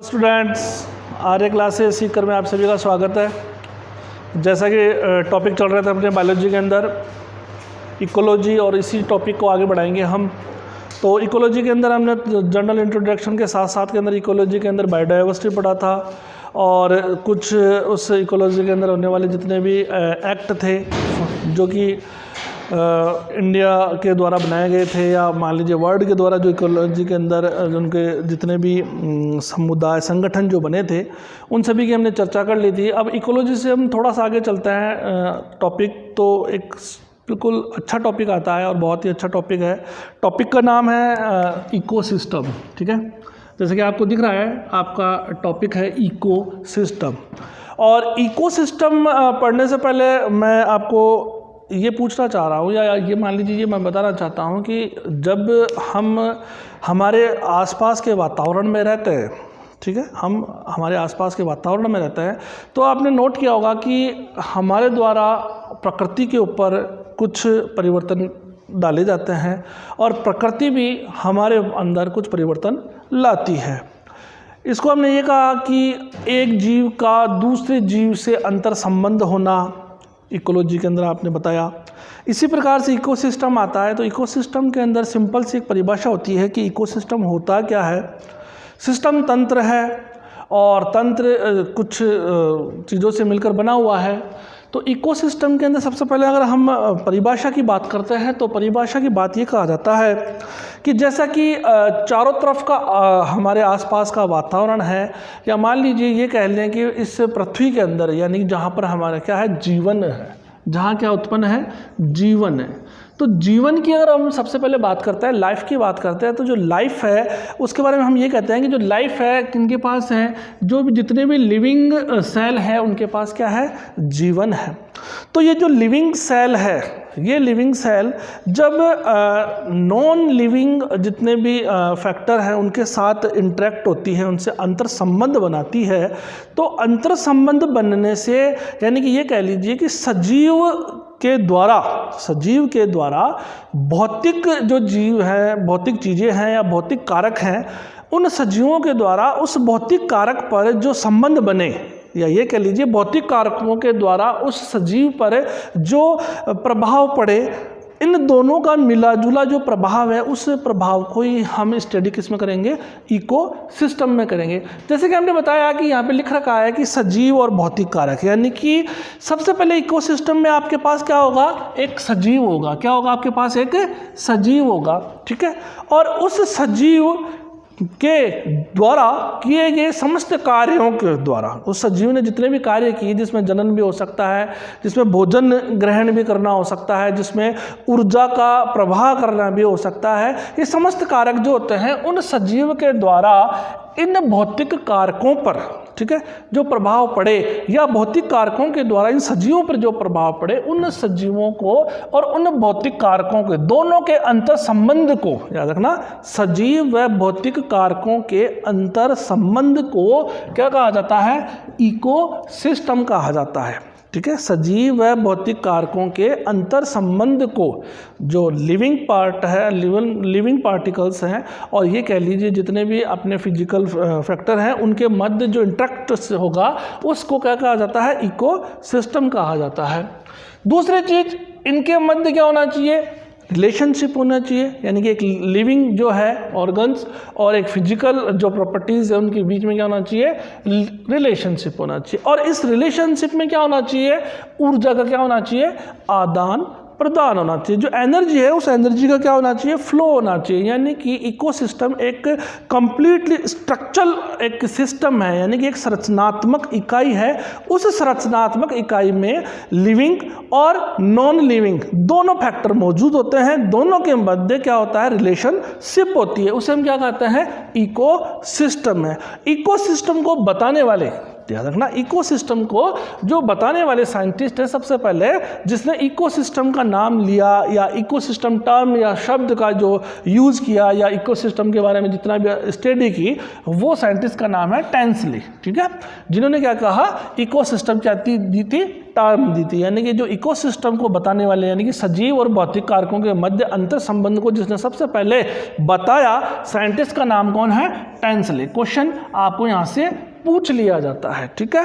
Students, आर्य classes Sikar में आप सभी का स्वागत है। जैसा कि टॉपिक चल रहे थे अपने बायोलॉजी के अंदर इकोलॉजी, और इसी टॉपिक को आगे बढ़ाएंगे हम। तो इकोलॉजी के अंदर हमने जनरल इंट्रोडक्शन के साथ साथ के अंदर इकोलॉजी के अंदर बायोडाइवर्सिटी पढ़ा था, और कुछ उस इकोलॉजी के अंदर होने वाले जितने भी एक्ट थे जो कि इंडिया के द्वारा बनाए गए थे, या मान लीजिए वर्ल्ड के द्वारा जो इकोलॉजी के अंदर उनके जितने भी समुदाय संगठन जो बने थे, उन सभी की हमने चर्चा कर ली थी। अब इकोलॉजी से हम थोड़ा सा आगे चलते हैं। टॉपिक तो एक बिल्कुल अच्छा टॉपिक आता है और बहुत ही अच्छा टॉपिक है। टॉपिक का नाम है इकोसिस्टम। ठीक है, जैसे कि आपको दिख रहा है, आपका टॉपिक है इकोसिस्टम। और इकोसिस्टम पढ़ने से पहले मैं आपको ये पूछना चाह रहा हूँ, या ये मान लीजिए, ये मैं बताना चाहता हूँ कि जब हम हमारे आसपास के वातावरण में रहते हैं, ठीक है, हम हमारे आसपास के वातावरण में रहते हैं, तो आपने नोट किया होगा कि हमारे द्वारा प्रकृति के ऊपर कुछ परिवर्तन डाले जाते हैं, और प्रकृति भी हमारे अंदर कुछ परिवर्तन लाती है। इसको हमने ये कहा कि एक जीव का दूसरे जीव से अंतर संबंध होना, इकोलॉजी के अंदर आपने बताया। इसी प्रकार से इकोसिस्टम आता है। तो इकोसिस्टम के अंदर सिंपल सी एक परिभाषा होती है कि इकोसिस्टम होता क्या है। सिस्टम तंत्र है, और तंत्र कुछ चीज़ों से मिलकर बना हुआ है। तो इकोसिस्टम के अंदर सबसे पहले अगर हम परिभाषा की बात करते हैं, तो परिभाषा की बात ये कहा जाता है कि जैसा कि चारों तरफ का हमारे आसपास का वातावरण है, या मान लीजिए ये कह लें कि इस पृथ्वी के अंदर, यानी जहाँ पर हमारा क्या है, जीवन है, जहाँ क्या उत्पन्न है, जीवन है। तो जीवन की अगर हम सबसे पहले बात करते हैं, लाइफ की बात करते हैं, तो जो लाइफ है उसके बारे में हम ये कहते हैं कि जो लाइफ है किनके पास है, जो भी जितने भी लिविंग सेल है उनके पास क्या है, जीवन है। तो ये जो लिविंग सेल है, ये लिविंग सेल जब नॉन लिविंग जितने भी फैक्टर हैं उनके साथ इंटरेक्ट होती है, उनसे अंतर संबंध बनाती है, तो अंतर संबंध बनने से, यानी कि ये कह लीजिए कि सजीव के द्वारा भौतिक जो जीव हैं, भौतिक चीज़ें हैं या भौतिक कारक हैं, उन सजीवों के द्वारा उस भौतिक कारक पर जो संबंध बने, या ये कह लीजिए भौतिक कारकों के द्वारा उस सजीव पर जो प्रभाव पड़े, इन दोनों का मिला जुला जो प्रभाव है, उस प्रभाव को ही हम स्टडी किस में करेंगे, इकोसिस्टम में करेंगे। जैसे कि हमने बताया कि यहाँ पे लिख रखा है कि सजीव और भौतिक कारक, यानी कि सबसे पहले इकोसिस्टम में आपके पास क्या होगा, एक सजीव होगा। क्या होगा आपके पास, एक सजीव होगा। ठीक है, और उस सजीव के द्वारा किए गए समस्त कार्यों के द्वारा, उस सजीव ने जितने भी कार्य किए, जिसमें जनन भी हो सकता है, जिसमें भोजन ग्रहण भी करना हो सकता है, जिसमें ऊर्जा का प्रवाह करना भी हो सकता है, ये समस्त कारक जो होते हैं, उन सजीव के द्वारा इन भौतिक कारकों पर, ठीक है, जो प्रभाव पड़े, या भौतिक कारकों के द्वारा इन सजीवों पर जो प्रभाव पड़े, उन सजीवों को और उन भौतिक कारकों के दोनों के अंतर संबंध को, याद रखना, सजीव व भौतिक कारकों के अंतर संबंध को क्या कहा जाता है, इकोसिस्टम कहा जाता है। ठीक है, सजीव व भौतिक कारकों के अंतर संबंध को, जो लिविंग पार्ट है, लिविंग पार्टिकल्स हैं, और ये कह लीजिए जितने भी अपने फिजिकल फैक्टर हैं, उनके मध्य जो इंटरेक्ट होगा, उसको क्या कहा जाता है, इकोसिस्टम कहा जाता है। दूसरी चीज, इनके मध्य क्या होना चाहिए, रिलेशनशिप होना चाहिए, यानी कि एक लिविंग जो है ऑर्गन्स और एक फिजिकल जो प्रॉपर्टीज़ है, उनके बीच में क्या होना चाहिए, रिलेशनशिप होना चाहिए। और इस रिलेशनशिप में क्या होना चाहिए, ऊर्जा का क्या होना चाहिए, आदान प्रदान होना चाहिए। जो एनर्जी है, उस एनर्जी का क्या होना चाहिए, फ्लो होना चाहिए। यानी कि इकोसिस्टम एक कंप्लीटली स्ट्रक्चरल एक सिस्टम है, यानी कि एक संरचनात्मक इकाई है। उस संरचनात्मक इकाई में लिविंग और नॉन लिविंग दोनों फैक्टर मौजूद होते हैं। दोनों के मध्य क्या होता है, रिलेशनशिप होती है। उसे हम क्या कहते हैं, इकोसिस्टम है। इकोसिस्टम को बताने वाले याद रखना इकोसिस्टम को जो बताने वाले साइंटिस्ट है सबसे पहले जिसने इकोसिस्टम का नाम लिया या इकोसिस्टम टर्म या शब्द का जो यूज़ किया या इकोसिस्टम के बारे में जितना भी स्टडी की वो साइंटिस्ट का नाम है टेंसली, ठीक है, जिन्होंने क्या कहा इकोसिस्टम क्या दी थी, टर्म दी थी, यानी कि जो इकोसिस्टम को बताने वाले यानी कि सजीव और भौतिक कारकों के मध्य अंतर संबंध को जिसने सबसे पहले बताया साइंटिस्ट का नाम कौन है, टेंसली। क्वेश्चन आपको यहाँ से पूछ लिया जाता है, ठीक है।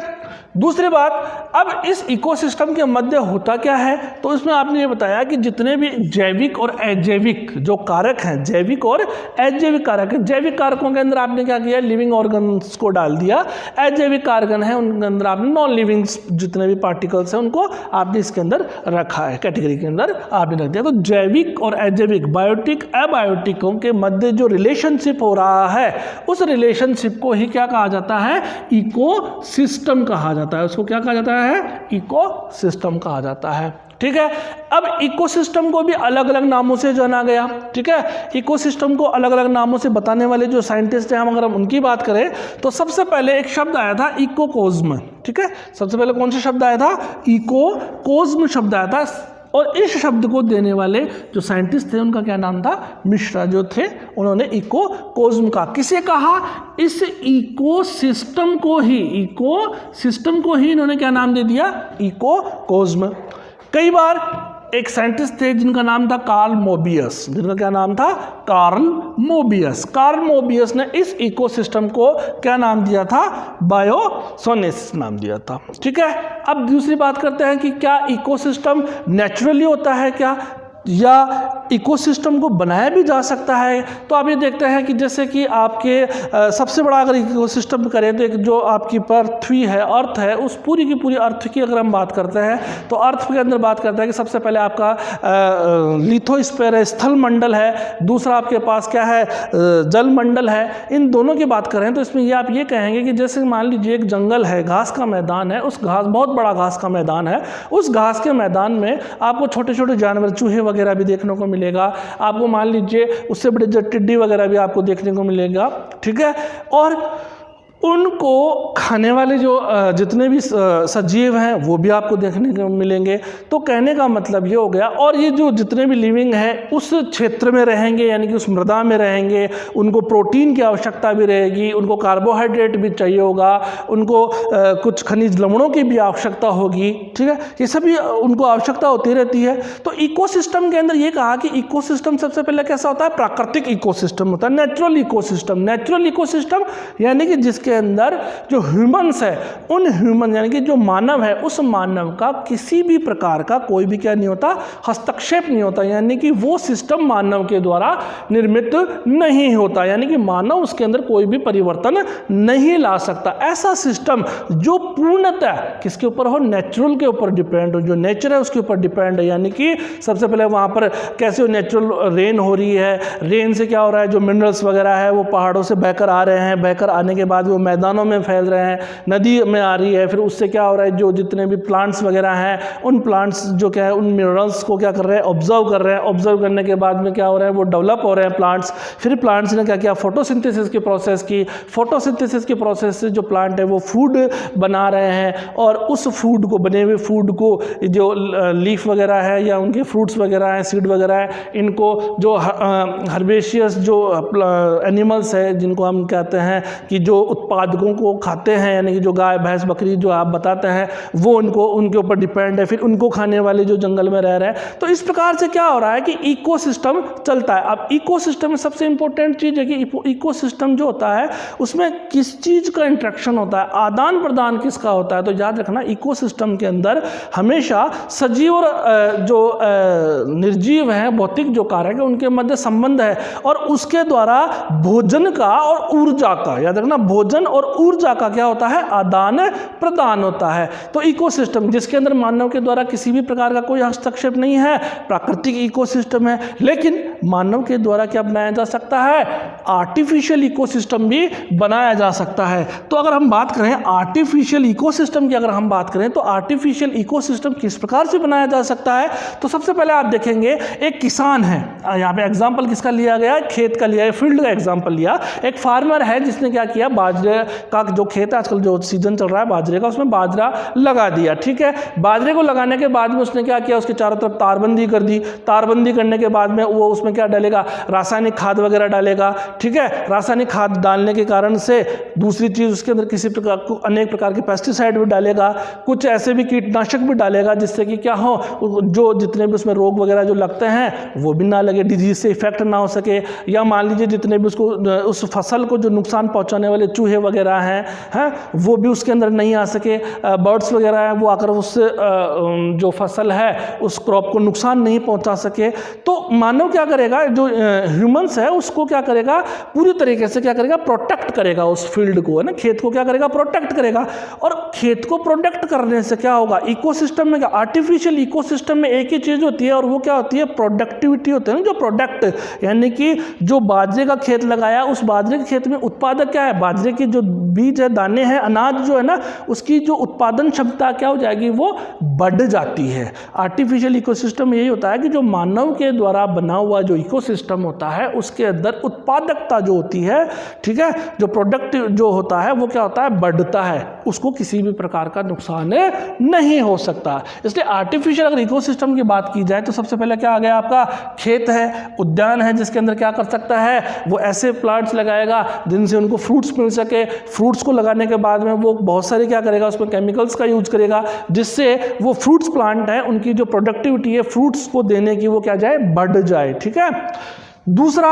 दूसरी बात, अब इस इकोसिस्टम के मध्य होता क्या है, तो इसमें आपने ये बताया कि जितने भी जैविक और अजैविक जो कारक हैं, जैविक और अजैविक कारक हैं, जैविक कारकों के अंदर आपने क्या किया, लिविंग ऑर्गन्स को डाल दिया, अजैविक कारक हैं उनके अंदर आपने नॉन लिविंग जितने भी पार्टिकल्स हैं उनको आपने इसके अंदर रखा है, कैटेगरी के अंदर आपने रख दिया। तो जैविक और अजैविक, बायोटिक अबायोटिकों के मध्य जो रिलेशनशिप हो रहा है उस रिलेशनशिप को ही क्या कहा जाता है, इकोसिस्टम कहा जाता है। उसको क्या कहा जाता है, इकोसिस्टम कहा जाता है, ठीक है। अब इकोसिस्टम को भी अलग अलग नामों से जाना गया, ठीक है। इकोसिस्टम को अलग अलग नामों से बताने वाले जो साइंटिस्ट हैं, हम अगर हम उनकी बात करें तो सबसे पहले एक शब्द आया था इकोकोज्म, ठीक है। सबसे पहले कौन सा शब्द आया था, इकोकोज्म शब्द आया था, और इस शब्द को देने वाले जो साइंटिस्ट थे उनका क्या नाम था, मिश्रा जो थे, उन्होंने इकोकोज्म का किसे कहा, इस इकोसिस्टम को ही इन्होंने क्या नाम दे दिया, इकोकोज्म। कई बार एक साइंटिस्ट थे जिनका नाम था कार्ल मोबियस, जिनका क्या नाम था, कार्ल मोबियस ने इस इकोसिस्टम को क्या नाम दिया था, बायोसोनिस नाम दिया था, ठीक है। अब दूसरी बात करते हैं कि क्या इकोसिस्टम नेचुरली होता है क्या, या इकोसिस्टम को बनाया भी जा सकता है। तो आप ये देखते हैं कि जैसे कि आपके सबसे बड़ा अगर इकोसिस्टम करें तो एक जो आपकी पृथ्वी है, अर्थ है, उस पूरी की पूरी अर्थ की अगर हम बात करते हैं तो अर्थ के अंदर बात करते हैं कि सबसे पहले आपका लिथोस्फीयर है, स्थल मंडल है, दूसरा आपके पास क्या है, जल मंडल है। इन दोनों की बात करें तो इसमें ये आप ये कहेंगे कि जैसे मान लीजिए एक जंगल है, घास का मैदान है, उस बहुत बड़ा घास का मैदान है, उस घास के मैदान में आपको छोटे छोटे जानवर, चूहे वगैरह भी देखने को मिलेगा, आपको मान लीजिए उससे बड़े जो टिड्डी वगैरह भी आपको देखने को मिलेगा, ठीक है। और उनको खाने वाले जो जितने भी सजीव हैं वो भी आपको देखने को मिलेंगे। तो कहने का मतलब ये हो गया, और ये जो जितने भी लिविंग हैं उस क्षेत्र में रहेंगे, यानी कि उस मृदा में रहेंगे, उनको प्रोटीन की आवश्यकता भी रहेगी, उनको कार्बोहाइड्रेट भी चाहिए होगा, उनको कुछ खनिज लवणों की भी आवश्यकता होगी, ठीक है। ये सभी उनको आवश्यकता होती रहती है। तो इकोसिस्टम के अंदर ये कहा कि इकोसिस्टम सबसे पहले कैसा होता है, प्राकृतिक इकोसिस्टम होता है, नेचुरल इकोसिस्टम यानी कि जिसके अंदर जो ह्यूमंस है, उन ह्यूमन यानी कि जो मानव है, उस मानव का किसी भी प्रकार का कोई भी क्या नहीं होता, हस्तक्षेप नहीं होता, यानी कि वो सिस्टम मानव के द्वारा निर्मित नहीं होता, यानी कि मानव उसके अंदर कोई भी परिवर्तन नहीं ला सकता। ऐसा सिस्टम जो पूर्णतः किसके ऊपर हो, नेचुरल के ऊपर डिपेंड हो, जो नेचर है उसके ऊपर डिपेंड है। यानी कि सबसे पहले वहाँ पर कैसे नेचुरल रेन हो रही है, रेन से क्या हो रहा है, जो मिनरल्स वगैरह है वो पहाड़ों से बहकर आ रहे हैं, बहकर आने के बाद वो मैदानों में फैल रहे हैं, नदी में आ रही है, फिर उससे क्या हो रहा है, जो जितने भी प्लांट्स वगैरह हैं उन प्लांट्स जो क्या है उन मिनरल्स को क्या कर रहे हैं, ऑब्जर्व कर रहे हैं, ऑब्जर्व करने के बाद में क्या हो रहा है, वो डेवलप हो रहे हैं प्लांट्स। फिर प्लांट्स ने क्या किया, फोटोसिंथेसिस की प्रोसेस की, फोटोसिंथेसिस की प्रोसेस से जो प्लांट है वो फूड बना रहे हैं, और उस फूड को, बने हुए फूड को, जो लीफ वगैरह है या उनके फ्रूट्स वगैरह हैं, सीड वगैरह है, इनको जो हर्बेशियस जो एनिमल्स है जिनको हम कहते हैं कि जो उत्पादकों को खाते हैं, यानी कि जो गाय भैंस बकरी जो आप बताते हैं वो उनके ऊपर डिपेंड है, फिर उनको खाने वाले जो जंगल में रह रहे हैं। तो इस प्रकार से क्या हो रहा है कि इकोसिस्टम चलता है। अब इकोसिस्टम में सबसे इंपॉर्टेंट चीज़ है कि इकोसिस्टम जो होता है उसमें किस चीज़ का इंट्रैक्शन होता है, आदान प्रदान किसका होता है। तो याद रखना इकोसिस्टम के अंदर हमेशा सजीव और जो निर्जीव हैं, भौतिक जो कारक है, उनके मध्य संबंध है, और उसके द्वारा भोजन का और ऊर्जा का, याद रखना भोजन और ऊर्जा का क्या होता है, आदान प्रदान होता है। तो इकोसिस्टम जिसके अंदर मानव के द्वारा किसी भी प्रकार का कोई हस्तक्षेप नहीं है, प्राकृतिक इकोसिस्टम है। लेकिन मानव के द्वारा क्या बनाया जा सकता है, आर्टिफिशियल इकोसिस्टम भी बनाया जा सकता है। तो अगर हम बात करें आर्टिफिशियल इकोसिस्टम की, अगर हम बात करें तो आर्टिफिशियल इकोसिस्टम किस प्रकार से बनाया जा सकता है। तो सबसे पहले आप देखेंगे एक किसान है, यहाँ पे एग्जाम्पल किसका लिया गया, खेत का लिया है, फील्ड का एग्जाम्पल लिया। एक फार्मर है जिसने क्या किया, बाजरे का जो खेत है, आजकल जो सीजन चल रहा है बाजरे का, उसमें बाजरा लगा दिया। ठीक है, बाजरे को लगाने के बाद में उसने क्या किया, उसके चारों तरफ तारबंदी कर दी। तारबंदी करने के बाद में वो उसमें क्या डालेगा, रासायनिक खाद वगैरह डालेगा। ठीक है, रासायनिक खाद डालने के कारण से दूसरी चीज़ उसके अंदर किसी प्रकार को अनेक प्रकार के पेस्टिसाइड भी डालेगा, कुछ ऐसे भी कीटनाशक भी डालेगा जिससे कि क्या हो, जो जितने भी उसमें रोग वगैरह जो लगते हैं वो भी ना लगे, डिजीज से इफेक्ट ना हो सके। या मान लीजिए जितने भी उसको उस फसल को जो नुकसान पहुंचाने वाले चूहे वगैरह हैं वो भी उसके अंदर नहीं आ सके, बर्ड्स वगैरह हैं वो आकर उससे जो फसल है उस क्रॉप को नुकसान नहीं पहुंचा सके। तो मानव क्या करेगा, जो ह्यूमंस है उसको क्या करेगा, पूरी तरीके से क्या करेगा, प्रोटेक्ट करेगा उस फील्ड को, है ना, खेत को क्या करेगा, प्रोटेक्ट करेगा। और खेत को प्रोटेक्ट करने से क्या होगा, इकोसिस्टम में क्या, आर्टिफिशियल इकोसिस्टम में एक ही चीज़ होती है और वो क्या होती है, प्रोडक्टिविटी होती है ना, जो प्रोडक्ट, यानी कि जो बाजरे का खेत लगाया उस बाजरे के खेत में उत्पादक क्या है, बाजरे के जो बीज है, दाने हैं, अनाज जो है ना, उसकी जो उत्पादन क्षमता क्या हो जाएगी, वो बढ़ जाती है। आर्टिफिशियल इकोसिस्टम यही होता है कि जो मानव के द्वारा बना हुआ जो इकोसिस्टम होता है उसके अंदर उत्पादकता जो होती है, ठीक है, जो प्रोडक्ट जो होता है वो क्या होता है, बढ़ता है, उसको किसी भी प्रकार का नुकसान नहीं हो सकता। इसलिए आर्टिफिशियल अगर इकोसिस्टम की बात की जाए तो सबसे पहले क्या आ गया, आपका खेत है, उद्यान है, जिसके अंदर क्या कर सकता है, वो ऐसे प्लांट्स लगाएगा जिनसे उनको फ्रूट्स मिल सके। फ्रूट्स को लगाने के बाद में वो बहुत सारे क्या करेगा, उसमें केमिकल्स का यूज करेगा जिससे वो फ्रूट्स प्लांट है उनकी जो प्रोडक्टिविटी है फ्रूट्स को देने की वो क्या जाए, बढ़ जाए। ठीक है, दूसरा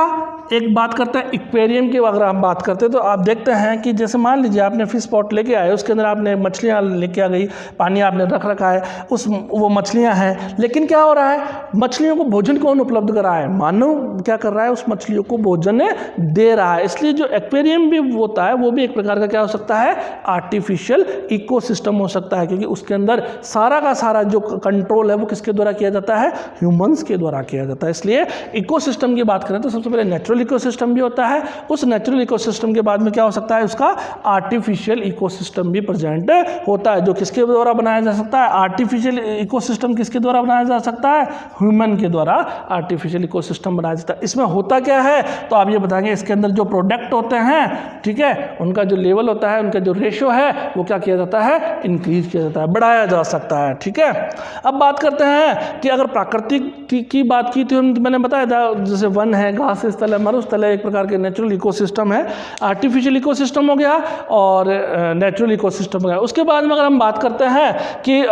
एक बात करते हैं एक्वेरियम की। अगर हम बात करते हैं तो आप देखते हैं कि जैसे मान लीजिए आपने फिश पॉट लेके आए, उसके अंदर आपने मछलियाँ लेके आ गई, पानी आपने रख रखा है, वो मछलियाँ हैं, लेकिन क्या हो रहा है, मछलियों को भोजन कौन उपलब्ध कर रहा है, मानव क्या कर रहा है, उस मछलियों को भोजन दे रहा है। इसलिए जो एक्वेरियम भी होता है वो भी एक प्रकार का क्या हो सकता है, आर्टिफिशियल इकोसिस्टम हो सकता है, क्योंकि उसके अंदर सारा का सारा जो कंट्रोल है वो किसके द्वारा किया जाता है, ह्यूमंस के द्वारा किया जाता है। इसलिए इकोसिस्टम की बात करें तो सबसे पहले नेचुरल इकोसिस्टम भी होता है, उस नेचुरल इकोसिस्टम के बाद में क्या हो सकता है, उसका आर्टिफिशियल इकोसिस्टम भी प्रेजेंट होता है, जो किसके द्वारा बनाया जा सकता है, आर्टिफिशियल इकोसिस्टम किसके द्वारा बनाया जा सकता है, ह्यूमन के द्वारा आर्टिफिशियल इकोसिस्टम बनाया जाता है। इसमें होता क्या है, तो आप ये बताएंगे, इसके अंदर जो प्रोडक्ट होते हैं, ठीक है, उनका जो लेवल होता है, उनका जो रेशो है वो क्या किया जाता है, इंक्रीज किया जाता है, बढ़ाया जा सकता है। ठीक है, अब बात करते हैं कि अगर प्राकृतिक की बात की तो मैंने बताया था, जैसे वन है, घास स्थल है, मरुस्थल है, एक प्रकार के नेचुरल इकोसिस्टम है। आर्टिफिशियल इकोसिस्टम हो गया और नेचुरल इकोसिस्टम हो गया। उसके बाद में अगर हम बात करते हैं कि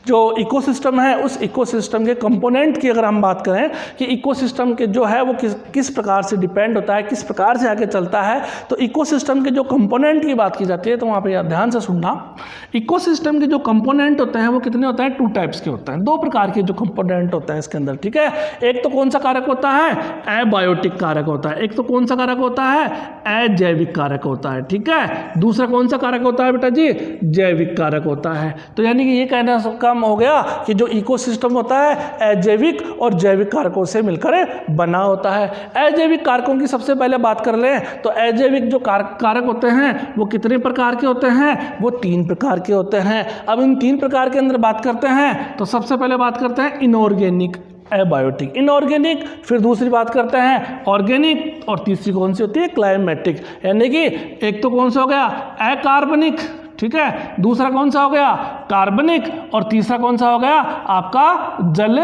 जो इकोसिस्टम है उस इकोसिस्टम के कंपोनेंट की अगर हम बात करें कि इकोसिस्टम के जो है वो किस प्रकार से डिपेंड होता है, किस प्रकार से आगे चलता है, तो इकोसिस्टम के जो कंपोनेंट की बात की जाती है तो वहाँ पे ध्यान से सुनना। इकोसिस्टम के जो कंपोनेंट होते हैं वो कितने होते हैं, 2 टाइप्स के होते हैं, 2 प्रकार के जो कंपोनेंट होते हैं इसके अंदर। ठीक है, एक तो कौन सा कारक होता है, एबायोटिक कारक होता है, एक तो कौन सा कारक होता है, अजैविक कारक होता है। ठीक है, दूसरा कौन सा कारक होता है बेटा जी, जैविक कारक होता है। तो यानी कि ये कहना हो गया कि जो इकोसिस्टम होता है अजैविक और जैविक कारकों से मिलकर बना होता है। अजैविक कारकों की सबसे पहले बात कर लें तो अजैविक जो कारक होते हैं वो कितने प्रकार के होते हैं, वो 3 प्रकार के होते हैं। अब इन 3 प्रकार के अंदर बात करते हैं तो सबसे पहले बात करते हैं इनऑर्गेनिक, एबायोटिक, इनऑर्गेनिक, फिर दूसरी बात करते हैं ऑर्गेनिक और तीसरी कौन सी होती है, क्लाइमेटिक। यानी कि एक तो कौन सा हो गया, अकार्बनिक, ठीक है, दूसरा कौन सा हो गया, कार्बनिक, और तीसरा कौन सा हो गया आपका जल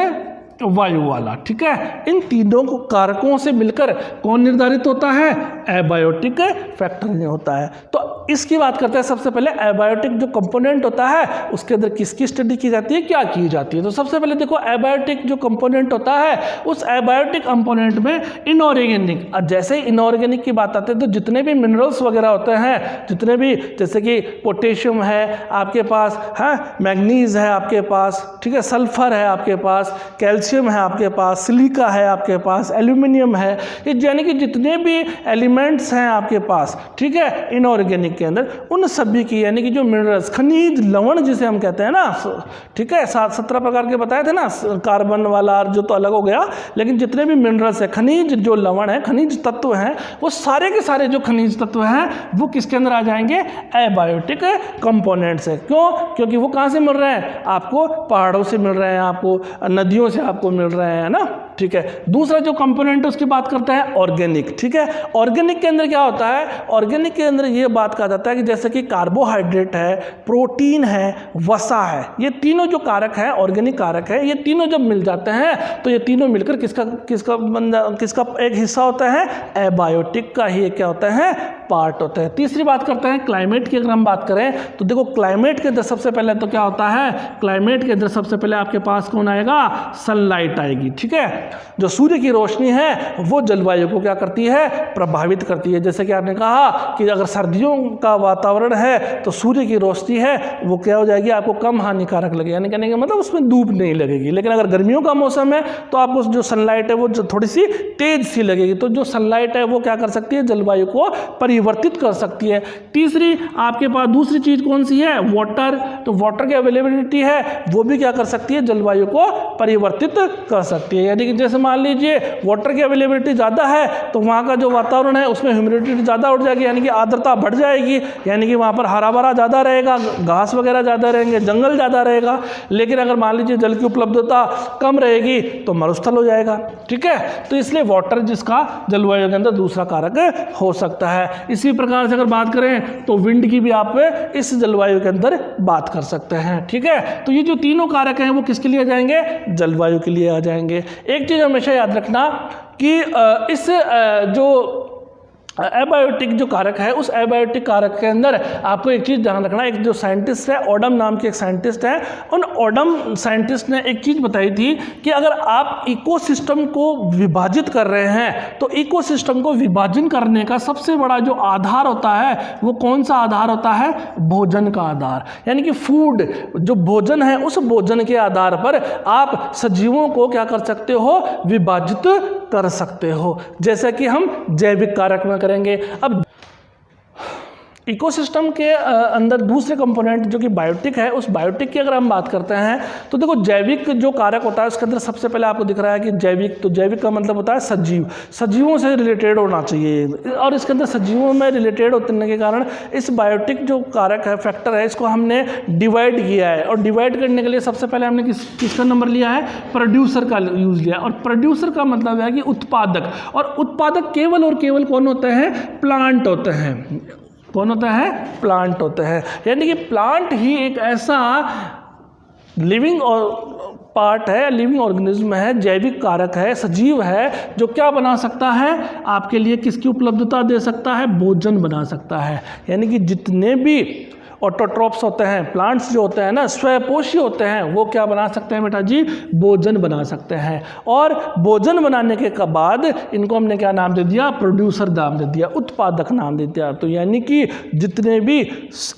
वायु वाला। ठीक है, इन तीनों को कारकों से मिलकर कौन निर्धारित होता है, एबायोटिक फैक्टर होता है। तो इसकी बात करते हैं। सबसे पहले एबायोटिक जो कंपोनेंट होता है उसके अंदर किसकी स्टडी की जाती है, क्या की जाती है। तो सबसे पहले देखो एबायोटिक जो कंपोनेंट होता है उस एबायोटिक कंपोनेंट में इनऑर्गेनिक, जैसे ही इनऑर्गेनिक की बात आती है तो जितने भी मिनरल्स वगैरह होते हैं, जितने भी जैसे कि पोटेशियम है आपके पास, है मैग्नीज है आपके पास, ठीक है, सल्फर है आपके पास, कैल्शियम कैल्शियम है आपके पास, सिलिका है आपके पास, एल्यूमिनियम है, ये यानी कि जितने भी एलिमेंट्स हैं आपके पास, ठीक है, इनऑर्गेनिक के अंदर, उन सभी की यानी कि जो मिनरल्स, खनिज लवण जिसे हम कहते हैं ना, ठीक है, 17 प्रकार के बताए थे ना, कार्बन वाला जो तो अलग हो गया, लेकिन जितने भी मिनरल्स है, खनिज जो लवण है, खनिज तत्व हैं, वो सारे के सारे जो खनिज तत्व हैं वो किसके अंदर आ जाएंगे, एबायोटिक कंपोनेंट्स है। क्यों? क्योंकि वो कहाँ से मिल रहे हैं आपको, पहाड़ों से मिल रहे हैं, आपको नदियों से आपको मिल रहे हैं ना, ठीक है। दूसरा जो कंपोनेंट है उसकी बात करते हैं ऑर्गेनिक, ठीक है। ऑर्गेनिक के अंदर क्या होता है, ऑर्गेनिक के अंदर ये बात कहा जाता है कि जैसे कि कार्बोहाइड्रेट है, प्रोटीन है, वसा है, ये तीनों जो कारक है, ऑर्गेनिक कारक है, ये तीनों जब मिल जाते हैं तो ये तीनों मिलकर किसका एक हिस्सा होता है, एबायोटिक का ही क्या होता है, पार्ट होता है। तीसरी बात करते हैं क्लाइमेट की। अगर हम बात करें तो देखो क्लाइमेट के अंदर सबसे पहले तो क्या होता है, क्लाइमेट के अंदर सबसे पहले आपके पास कौन आएगा, सनलाइट आएगी, ठीक है। जो सूर्य की रोशनी है वो जलवायु को क्या करती है, प्रभावित करती है। जैसे कि आपने कहा कि अगर सर्दियों का वातावरण है तो सूर्य की रोशनी है वो क्या हो जाएगी, आपको कम हानिकारक लगेगी, यानी कहने का मतलब उसमें धूप नहीं लगेगी। लेकिन अगर गर्मियों का मौसम है तो आपको जो सनलाइट है वो थोड़ी सी तेज सी लगेगी। तो जो सनलाइट है वो क्या कर सकती है, जलवायु को परिवर्तित कर सकती है। तीसरी आपके पास दूसरी चीज कौन सी है, वाटर। तो वाटर की अवेलेबिलिटी है वो भी क्या कर सकती है, जलवायु को परिवर्तित कर सकती है। यानी कि जैसे मान लीजिए वाटर की अवेलेबिलिटी ज़्यादा है तो वहाँ का जो वातावरण है उसमें ह्यूमिडिटी ज़्यादा उठ जाएगी, यानी कि आर्द्रता बढ़ जाएगी, यानी कि वहाँ पर हरा भरा ज़्यादा रहेगा, घास वगैरह ज़्यादा रहेंगे, जंगल ज़्यादा रहेगा। लेकिन अगर मान लीजिए जल की उपलब्धता कम रहेगी तो मरुस्थल हो जाएगा, ठीक है। तो इसलिए वाटर जिसका जलवायु के अंदर दूसरा कारक हो सकता है। इसी प्रकार से अगर बात करें तो विंड की भी आप इस जलवायु के अंदर बात कर सकते हैं, ठीक है। तो ये जो तीनों कारक हैं वो किसके लिए आ जाएंगे, जलवायु के लिए आ जाएंगे। एक चीज़ हमेशा याद रखना कि इस जो एबायोटिक जो कारक है उस एबायोटिक कारक के अंदर आपको एक चीज़ ध्यान रखना, एक जो साइंटिस्ट है, ओडम नाम के एक साइंटिस्ट है, उन ओडम साइंटिस्ट ने एक चीज़ बताई थी कि अगर आप इकोसिस्टम को विभाजित कर रहे हैं तो इकोसिस्टम को विभाजन करने का सबसे बड़ा जो आधार होता है वो कौन सा आधार होता है, भोजन का आधार। यानी कि फूड जो भोजन है उस भोजन के आधार पर आप सजीवों को क्या कर सकते हो, विभाजित कर सकते हो, जैसा कि हम जैविक कारक में करेंगे। अब इकोसिस्टम के अंदर दूसरे कंपोनेंट जो कि बायोटिक है, उस बायोटिक की अगर हम बात करते हैं तो देखो जैविक जो कारक होता है उसके अंदर सबसे पहले आपको दिख रहा है कि जैविक, तो जैविक का मतलब होता है सजीव, सजीवों से रिलेटेड होना चाहिए। और इसके अंदर सजीवों में रिलेटेड होने के कारण इस बायोटिक जो कारक है, फैक्टर है, इसको हमने डिवाइड किया है। और डिवाइड करने के लिए सबसे पहले हमने किसका नंबर लिया है, प्रोड्यूसर का यूज़ लिया। और प्रोड्यूसर का मतलब है कि उत्पादक, और उत्पादक केवल और केवल कौन होते हैं, प्लांट होते हैं। कौन होता है, प्लांट होते हैं। यानी कि प्लांट ही एक ऐसा लिविंग और पार्ट है, लिविंग ऑर्गेनिज्म है, जैविक कारक है, सजीव है, जो क्या बना सकता है, आपके लिए किसकी उपलब्धता दे सकता है, भोजन बना सकता है। यानी कि जितने भी ऑटोट्रॉप्स होते हैं, प्लांट्स जो होते हैं ना, स्वयपोषी होते हैं, वो क्या बना सकते हैं बेटा जी, भोजन बना सकते हैं। और भोजन बनाने के बाद इनको हमने क्या नाम दे दिया, प्रोड्यूसर नाम दे दिया, उत्पादक नाम दे दिया। तो यानी कि जितने भी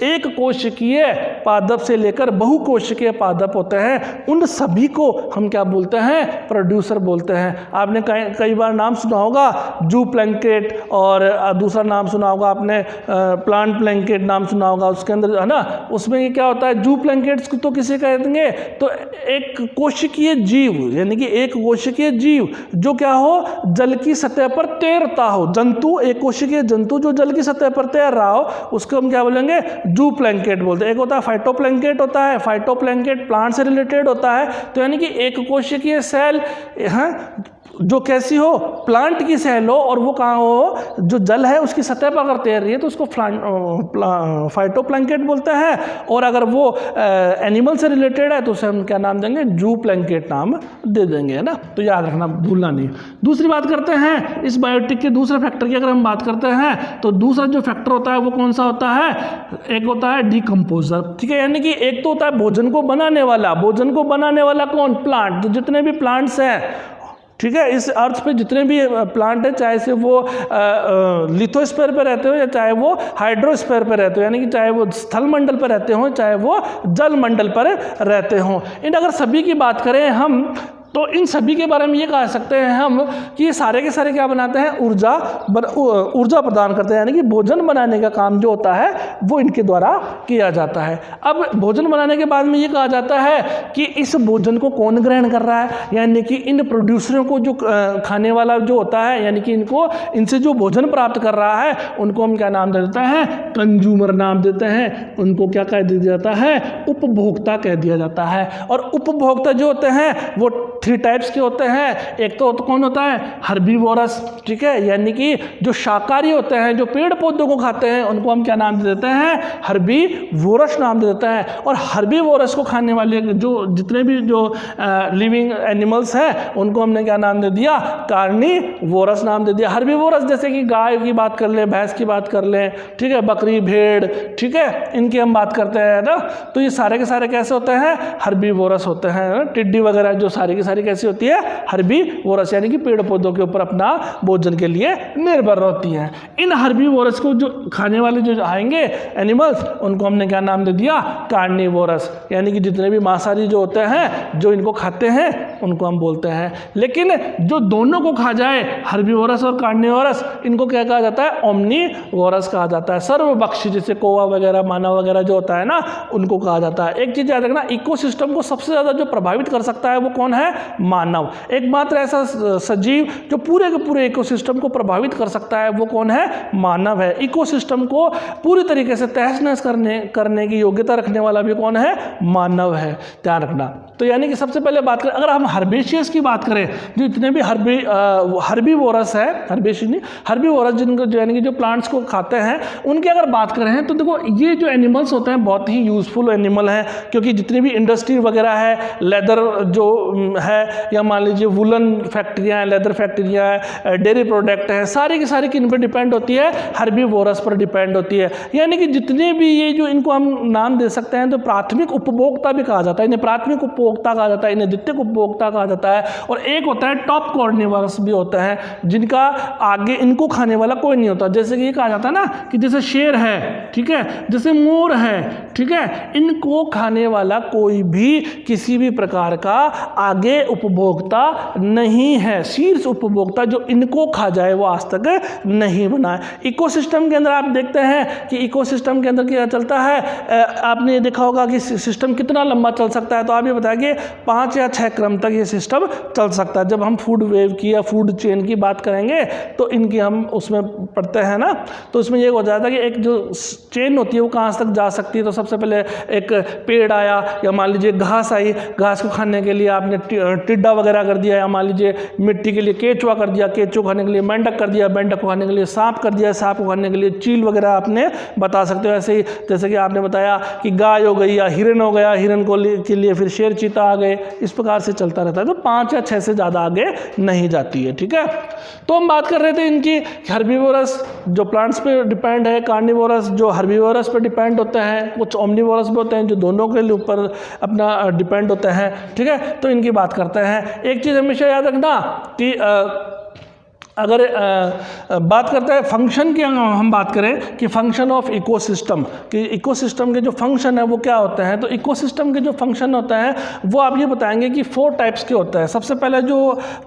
एक कोशिकीय पादप से लेकर बहुकोशिकीय पादप होते हैं उन सभी को हम क्या बोलते हैं, प्रोड्यूसर बोलते हैं। आपने कई बार नाम सुना होगा जू प्लैंकेट, और दूसरा नाम सुना होगा आपने प्लांट प्लैंकेट नाम सुना होगा, उसके अंदर है ना, उसमें ये क्या होता है, जू प्लैंकेट्स तो किसे कहेंगे, तो एक कोशिकीय जीव, यानी कि एक कोशिकीय जीव जो क्या हो, जल की सतह पर तैरता हो, जंतु, एक कोशिकीय जंतु जो जल की सतह पर तैर रहा हो, उसको हम क्या बोलेंगे, जू प्लैंकेट बोलते हैं। एक होता है फाइटोप्लैंकेट होता है, फाइटोप्लैंकेट प्लांट से रिलेटेड होता है। तो यानी कि एक कोशिकीय सेल है जो कैसी हो, प्लांट की सेल हो, और वो कहाँ हो, जो जल है उसकी सतह पर अगर तैर रही है तो उसको फाइटोप्लैंकेट बोलते हैं। और अगर वो एनिमल से रिलेटेड है तो उसे हम क्या नाम देंगे, जू प्लैंकेट नाम दे देंगे, है ना। तो याद रखना, भूलना नहीं। दूसरी बात करते हैं इस बायोटिक के दूसरे फैक्टर की अगर हम बात करते हैं तो दूसरा जो फैक्टर होता है वो कौन सा होता है, एक होता है डिकम्पोजर, ठीक है। यानी कि एक तो होता है भोजन को बनाने वाला, भोजन को बनाने वाला कौन, प्लांट। तो जितने भी प्लांट्स हैं, ठीक है, इस अर्थ पे जितने भी प्लांट है, चाहे से वो लिथोस्फीयर पे रहते हो या चाहे वो हाइड्रोस्फीयर पे रहते हो, यानी कि चाहे वो स्थल मंडल पर रहते हो चाहे वो जल मंडल पर रहते हो, इन अगर सभी की बात करें हम तो इन सभी के बारे में ये कह सकते हैं हम कि ये सारे के सारे क्या बनाते हैं, ऊर्जा प्रदान करते हैं, यानी कि भोजन बनाने का काम जो होता है वो इनके द्वारा किया जाता है। अब भोजन बनाने के बाद में ये कहा जाता है कि इस भोजन को कौन ग्रहण कर रहा है, यानी कि इन प्रोड्यूसरों को जो खाने वाला जो होता है, यानी कि इनसे जो भोजन प्राप्त कर रहा है उनको हम क्या नाम दे देते हैं, कंज्यूमर नाम देते हैं। उनको क्या कह दिया जाता है, उपभोक्ता कह दिया जाता है। और उपभोक्ता जो होते हैं वो 3 टाइप्स के होते हैं। एक तो कौन होता है, हर्बीवोरस, ठीक है, यानी कि जो शाकाहारी होते हैं, जो पेड़ पौधों को खाते हैं, उनको हम क्या नाम दे देते हैं, हर्बीवोरस नाम दे देते हैं। और हर्बीवोरस को खाने वाले जो जितने भी जो लिविंग एनिमल्स हैं उनको हमने क्या नाम दे दिया, कार्निवोरस नाम दे दिया। हर्बीवोरस जैसे कि गाय की बात कर लें, भैंस की बात कर लें, ठीक है, बकरी, भेड़, ठीक है, इनकी हम बात करते हैं ना, तो ये सारे के सारे कैसे होते हैं, हर्बीवोरस होते हैं। टिड्डी वगैरह जो सारी की सारी कैसी होती है, हर्बीवोरस, यानी कि पेड़ पौधों के ऊपर अपना भोजन के लिए निर्भर होती हैं। इन हर्बीवोरस को जो खाने वाले जो आएंगे एनिमल्स, उनको हमने क्या नाम दे दिया, कार्निवोरस, यानी कि जितने भी मांसाहारी जो होते हैं जो इनको खाते हैं उनको हम बोलते हैं। लेकिन जो दोनों को खा जाए, हर्बीवोरस और कार्निवोरस, इनको क्या कहा जाता है, ओमनीवोरस कहा जाता है। सर्वभक्षी जैसे कौवा वगैरह, मानव वगैरह जो होता है ना, उनको कहा जाता है। एक चीज याद रखना, इकोसिस्टम को सबसे ज्यादा जो प्रभावित कर सकता है वो कौन है, मानव। एकमात्र ऐसा सजीव जो पूरे के पूरे इकोसिस्टम को प्रभावित कर सकता है वो कौन है, मानव है। इकोसिस्टम को पूरी तरीके से तहस नहस करने की योग्यता रखने वाला भी कौन है, मानव है, ध्यान रखना। तो यानी कि सबसे पहले बात करें, अगर हम हर्बेशियस की बात करें, जो इतने भी हर्बीवोरस है, हर्बीवोरस जिनको यानी कि जो प्लांट्स को खाते हैं, उनकी अगर बात करें तो देखो ये जो एनिमल्स होते हैं बहुत ही यूजफुल एनिमल हैं, क्योंकि जितनी भी इंडस्ट्री वगैरह है, लेदर जो है, या मान लीजिए वुलन फैक्ट्रियाँ हैं, लेदर फैक्ट्रियाँ हैं, डेयरी प्रोडक्ट हैं, सारी की सारी किन पर डिपेंड होती है, हर्बीवोरस पर डिपेंड होती है। यानी कि जितने भी ये जो इनको हम नाम दे सकते हैं, तो प्राथमिक उपभोक्ता भी कहा जाता है, इन्हें प्राथमिक उपभोक्ता कहा जाता है, इन्हें द्वितीयक उपभोक्ता कहा जाता है। और एक होता है टॉप कार्निवोरस भी होता है, जिनका आगे इनको खाने वाला कोई नहीं होता। जैसे कि ये कहा जाता है ना कि जैसे शेर है, ठीक है, जैसे मोर है, ठीक है, इनको खाने वाला कोई भी किसी भी प्रकार का आगे उपभोक्ता नहीं है। शीर्ष उपभोक्ता जो इनको खा जाए वो आज तक नहीं बना है। इकोसिस्टम के अंदर आप देखते हैं कि इकोसिस्टम के अंदर क्या चलता है, आपने ये देखा होगा कि सिस्टम कितना लंबा चल सकता है, तो आप ये बताइए 5 या 6 क्रम तक ये सिस्टम चल सकता है। जब हम फूड वेव की या फूड चेन की बात करेंगे तो इनकी हम उसमें पढ़ते हैं ना, तो उसमें ये हो जाता है कि एक जो चेन होती है वो कहाँ तक जा सकती है। तो सबसे पहले एक पेड़ आया, या मान लीजिए घास आई, घास को खाने के लिए आपने टिड्डा वगैरह कर दिया, या मान लीजिए मिट्टी के लिए केचुआ कर दिया, केचुआ खाने के लिए मेंढक कर दिया, मेंढक को खाने के लिए सांप कर दिया, सांप को खाने के लिए चील वगैरह आपने बता सकते हो। ऐसे ही जैसे कि आपने बताया कि गाय हो गई या हिरन हो गया, हिरन के लिए फिर शेर चीता आ गए, इस प्रकार से चलता रहता है। तो 5 या 6 से ज़्यादा आगे नहीं जाती है, ठीक है। तो हम बात कर रहे थे इनकी, हर्बीवोरस जो प्लांट्स पे डिपेंड है, कार्निवोरस जो हर्बीवोरस पे डिपेंड होते हैं, कुछ ओमनीवोरस भी होते हैं जो दोनों के ऊपर अपना डिपेंड होते हैं, ठीक है। तो इनकी बात करते हैं। एक चीज़ हमेशा याद रखना कि अगर बात करते हैं फंक्शन की, हम बात करें कि फंक्शन ऑफ इकोसिस्टम, कि इकोसिस्टम के जो फंक्शन है वो क्या होते हैं, तो इकोसिस्टम के जो फंक्शन होते हैं वो आप ये बताएंगे कि 4 टाइप्स के होते हैं। सबसे पहले जो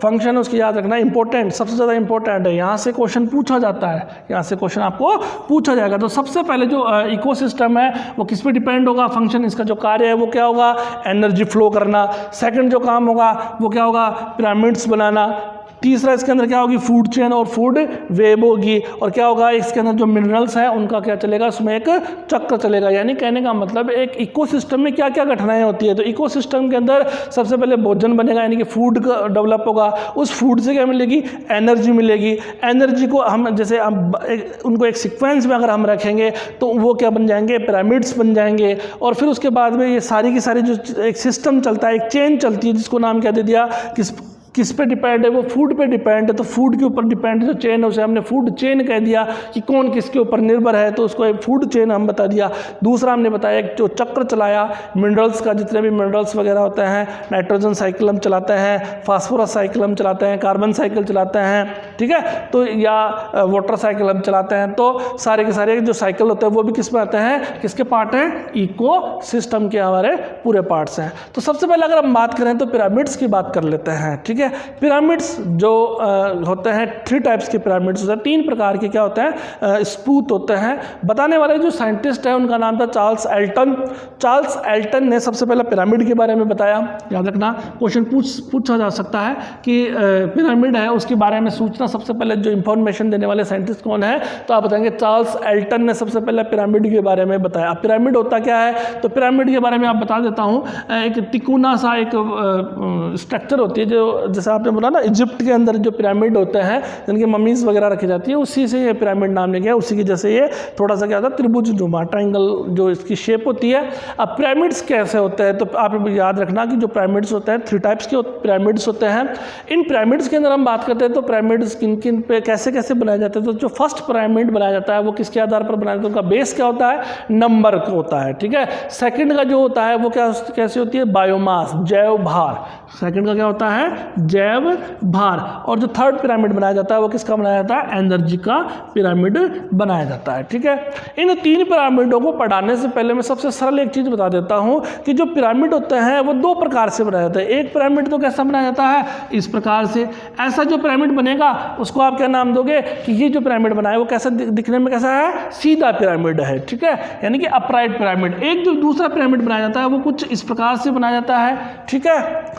फंक्शन है उसकी याद रखना, इंपॉर्टेंट, सबसे ज़्यादा इंपॉर्टेंट है, यहाँ से क्वेश्चन पूछा जाता है, यहाँ से क्वेश्चन आपको पूछा जाएगा। तो सबसे पहले जो इकोसिस्टम है वो किस पे डिपेंड होगा, फंक्शन, इसका जो कार्य है वो क्या होगा, एनर्जी फ्लो करना। सेकंड जो काम होगा वो क्या होगा, पिरामिड्स बनाना। तीसरा इसके अंदर क्या होगी, फूड चेन और फूड वेब होगी। और क्या होगा, इसके अंदर जो मिनरल्स हैं उनका क्या चलेगा, उसमें एक चक्र चलेगा। यानी कहने का मतलब एक इकोसिस्टम में क्या क्या घटनाएं होती है। तो इकोसिस्टम के अंदर सबसे पहले भोजन बनेगा, यानी कि फूड का डेवलप होगा। उस फूड से क्या मिलेगी, एनर्जी मिलेगी। एनर्जी को हम जैसे उनको एक सीक्वेंस में अगर हम रखेंगे तो वो क्या बन जाएंगे, पिरामिड्स बन जाएंगे। और फिर उसके बाद में ये सारी की सारी जो एक सिस्टम चलता है, एक चेन चलती है, जिसको नाम क्या दे दिया, किस किस पे डिपेंड है, वो फूड पे डिपेंड है। तो फूड के ऊपर डिपेंड जो चेन है उसे हमने फूड चेन कह दिया कि कौन किसके ऊपर निर्भर है, तो उसको एक फूड चेन हम बता दिया। दूसरा हमने बताया जो चक्र चलाया मिनरल्स का, जितने भी मिनरल्स वगैरह होते हैं, नाइट्रोजन साइकिल हम चलाते हैं, फास्फोरस साइकिल हम चलाते हैं, कार्बन साइकिल चलाते हैं, ठीक है, तो या वाटर साइकिल हम चलाते हैं। तो सारे के सारे जो साइकिल होते हैं वो भी किस में आते हैं, किसके पार्ट हैं, इको सिस्टम के हमारे पूरे पार्ट्स हैं। तो सबसे पहले अगर हम बात करें तो पिरामिड्स की बात कर लेते हैं, ठीक है। पिरामिड्स जो होते हैं 3 टाइप्स के पिरामिड्स होते हैं, 3 प्रकार के क्या होते हैं, स्पूत होते हैं। बताने वाले जो साइंटिस्ट हैं उनका नाम था चार्ल्स एल्टन। चार्ल्स एल्टन ने सबसे पहले पिरामिड के बारे में बताया। याद रखना क्वेश्चन पूछा जा सकता है कि पिरामिड है उसके बारे में सूचना सबसे पहले जो इंफॉर्मेशन देने वाले साइंटिस्ट कौन है, तो आप बताएंगे चार्ल्स एल्टन ने सबसे पहले पिरामिड के बारे में बताया। पिरामिड होता क्या है, तो पिरामिड के बारे में आप बता देता हूँ। एक तिकोना सा एक स्ट्रक्चर होती है, जो जैसे आपने बोला ना इजिप्ट के अंदर जो पिरामिड होते हैं जिनकी मम्मीज़ वगैरह रखी जाती है, उसी से ये पिरामिड नाम लिया गया। उसी की जैसे ये थोड़ा सा क्या होता है त्रिभुजनुमा ट्रायंगल जो इसकी शेप होती है। अब पिरामिड्स कैसे होते हैं, तो आप याद रखना कि जो पिरामिड्स होते हैं 3 टाइप्स के पिरामिड्स होते हैं। इन पिरामिड्स के अंदर हम बात करते हैं तो पिरामिड्स किन किन पे कैसे कैसे बनाए जाते हैं। तो जो फर्स्ट पिरामिड बनाया जाता है वो किसके आधार पर बनाया जाता है, उनका बेस क्या होता है, नंबर होता है, ठीक है। सेकंड का जो होता है वो कैसे होती है, बायोमास, जैव भार। सेकंड का क्या होता है, जैव भार। और जो थर्ड पिरामिड बनाया जाता है वो किसका बनाया जाता है, एनर्जी का पिरामिड बनाया जाता है, ठीक है। इन 3 पिरामिडों को पढ़ाने से पहले मैं सबसे सरल एक चीज़ बता देता हूं कि जो पिरामिड होते हैं वो 2 प्रकार से बनाया जाता है। एक पिरामिड तो कैसा बनाया जाता है, इस प्रकार से। ऐसा जो पिरामिड बनेगा उसको आप क्या नाम दोगे कि ये जो पिरामिड बना है वो कैसा दिखने में कैसा है, सीधा पिरामिड है, ठीक है, यानी कि अपराइट पिरामिड। एक जो दूसरा पिरामिड बनाया जाता है वो कुछ इस प्रकार से बनाया जाता है, ठीक है।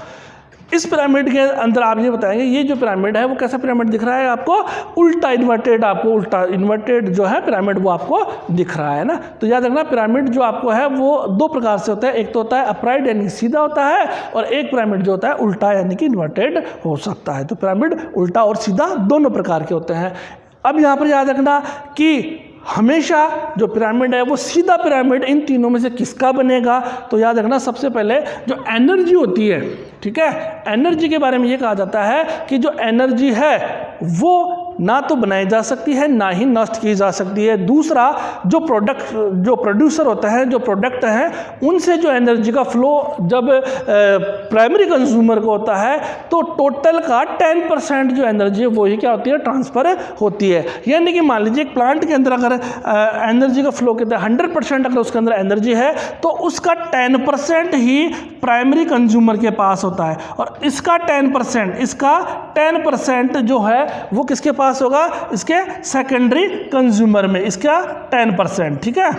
इस पिरामिड के अंदर आप ये बताएंगे ये जो पिरामिड है वो कैसा पिरामिड दिख रहा है आपको, उल्टा इन्वर्टेड, आपको उल्टा इन्वर्टेड जो है पिरामिड वो आपको दिख रहा है ना। तो याद रखना पिरामिड जो आपको है वो 2 प्रकार से होता है। एक तो होता है अपराइट यानी सीधा होता है, और एक पिरामिड जो होता है उल्टा यानी कि इन्वर्टेड हो सकता है। तो पिरामिड उल्टा और सीधा दोनों प्रकार के होते हैं। अब यहाँ पर याद रखना कि हमेशा जो पिरामिड है वो सीधा पिरामिड इन तीनों में से किसका बनेगा, तो याद रखना सबसे पहले जो एनर्जी होती है, ठीक है, एनर्जी के बारे में ये कहा जाता है कि जो एनर्जी है वो ना तो बनाई जा सकती है ना ही नष्ट की जा सकती है। दूसरा जो प्रोड्यूसर होते हैं, जो प्रोडक्ट हैं, उनसे जो एनर्जी का फ्लो जब प्राइमरी कंज्यूमर को होता है तो टोटल का 10% जो एनर्जी है वही क्या होती है, ट्रांसफर होती है। यानी कि मान लीजिए एक प्लांट के अंदर अगर एनर्जी का फ्लो कहते हैं 100% अगर उसके अंदर एनर्जी है तो उसका 10% ही प्राइमरी कंज्यूमर के पास होता है, और इसका 10% जो है वो किसके पास होगा, इसके सेकेंडरी कंज्यूमर में, इसका 10%, ठीक है।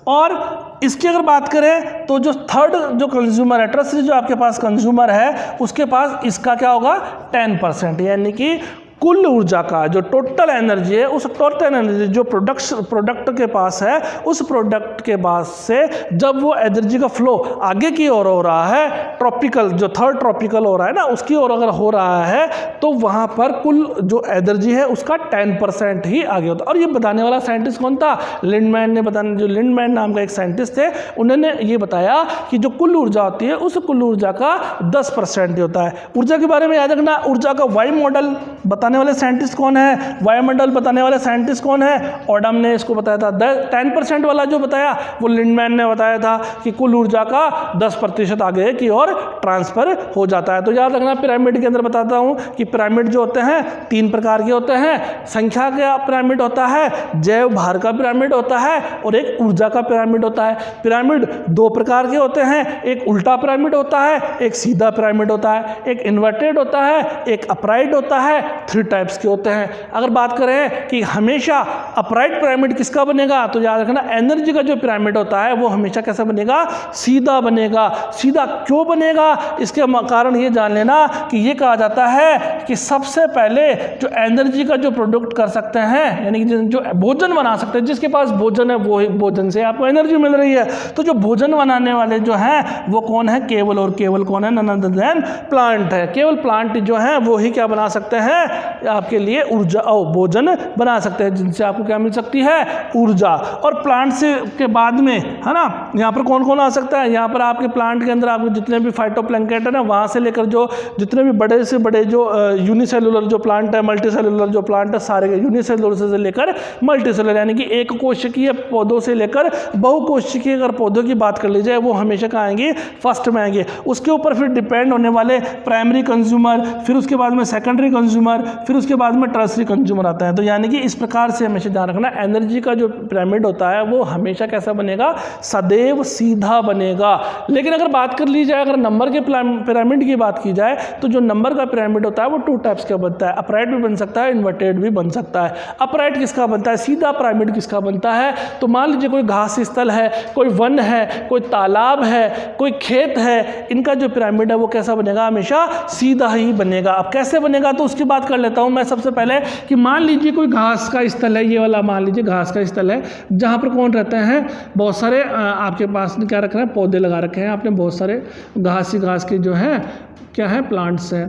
और इसकी अगर बात करें तो जो थर्ड जो कंज्यूमर है, टर्सरी जो आपके पास कंज्यूमर है, उसके पास इसका क्या होगा, 10%। यानी कि कुल ऊर्जा का जो टोटल एनर्जी है, उस टोटल एनर्जी जो प्रोडक्ट के पास है, उस प्रोडक्ट के पास से जब वो एनर्जी का फ्लो आगे की ओर हो रहा है, ट्रॉपिकल जो थर्ड ट्रॉपिकल हो रहा है ना, उसकी ओर अगर हो रहा है तो वहाँ पर कुल जो एनर्जी है उसका 10% ही आगे होता है। और ये बताने वाला साइंटिस्ट कौन था, लिंडमैन ने बताया। जो लिंडमैन नाम का एक साइंटिस्ट थे, उन्होंने ये बताया कि जो कुल ऊर्जा होती है उस कुल ऊर्जा का 10% ही होता है। ऊर्जा के बारे में याद रखना, ऊर्जा का वायु मॉडल बताने वाले साइंटिस्ट कौन है, वायुमंडल बताने वाले साइंटिस्ट कौन है, ओडम ने इसको बताया था। 10% वाला जो बताया वो लिंडमैन ने बताया था कि कुल ऊर्जा का 10% आगे की ओर ट्रांसफर हो जाता है। तो याद रखना पिरामिड के अंदर बताता हूं कि पिरामिड जो होते हैं 3 प्रकार के होते हैं। संख्या का पिरामिड होता है, जैव भार का पिरामिड होता है, और एक ऊर्जा का पिरामिड होता है। पिरामिड 2 प्रकार के होते हैं, एक उल्टा पिरामिड होता है, एक सीधा पिरामिड होता है, एक इन्वर्टेड होता है, एक अपराइट होता है। 3 टाइप्स के होते हैं। अगर बात करें कि हमेशा अपराइट पिरामिड किसका बनेगा, तो याद रखना एनर्जी का जो पिरामिड होता है वो हमेशा कैसा बनेगा, सीधा बनेगा। सीधा क्यों बनेगा, इसके कारण ये जान लेना कि ये कहा जाता है कि सबसे पहले जो एनर्जी का जो प्रोडक्ट कर सकते हैं, यानी कि जो भोजन बना सकते हैं, जिसके पास भोजन है वो भोजन से आपको एनर्जी मिल रही है। तो जो भोजन बनाने वाले जो हैं वो कौन है, केवल और केवल कौन है, नन अदर देन प्लांट है। केवल प्लांट जो है वो ही क्या बना सकते हैं, आपके लिए ऊर्जा और भोजन बना सकते हैं, जिनसे आपको क्या मिल सकती है, ऊर्जा। और प्लांट से के बाद में, है ना, यहाँ पर कौन कौन आ सकता है, यहाँ पर आपके प्लांट के अंदर आपको जितने भी फाइटोप्लैंक्टन है ना, वहाँ से लेकर जो जितने भी बड़े से बड़े जो यूनिसेलुलर जो प्लांट है, मल्टीसेलुलर जो प्लांट है, सारे यूनिसेलुलर से लेकर मल्टीसेलुलर, यानी कि एक कोशिकीय पौधों से लेकर बहुकोशिकीय अगर पौधों की बात कर ली जाए, वो हमेशा कहाँ आएंगे, फर्स्ट में आएंगे। उसके ऊपर फिर डिपेंड होने वाले प्राइमरी कंज्यूमर, फिर उसके बाद में सेकेंडरी कंज्यूमर, फिर उसके बाद में टर्सरी कंज्यूमर आता है। तो यानी कि इस प्रकार से हमेशा ध्यान रखना, एनर्जी का जो पिरामिड होता है वो हमेशा कैसा बनेगा, सदैव सीधा बनेगा। लेकिन अगर बात कर ली जाए, अगर नंबर के पिरामिड की बात की जाए, तो जो नंबर का पिरामिड होता है वो 2 टाइप्स का बनता है, अपराइट भी बन सकता है, इन्वर्टेड भी बन सकता है। अपराइट किसका बनता है, सीधा पिरामिड किसका बनता है, तो मान लीजिए कोई घास स्थल है, कोई वन है, कोई तालाब है, कोई खेत है, इनका जो पिरामिड है वो कैसा बनेगा, हमेशा सीधा ही बनेगा। अब कैसे बनेगा तो उसकी बात कर लेता हूं मैं सबसे पहले, कि मान लीजिए कोई घास का स्थल है, ये वाला मान लीजिए घास का स्थल है, जहां पर कौन रहते हैं, बहुत सारे आपके पास क्या रख रहे हैं, पौधे लगा रखे हैं आपने, बहुत सारे घास के जो है क्या है, प्लांट्स हैं।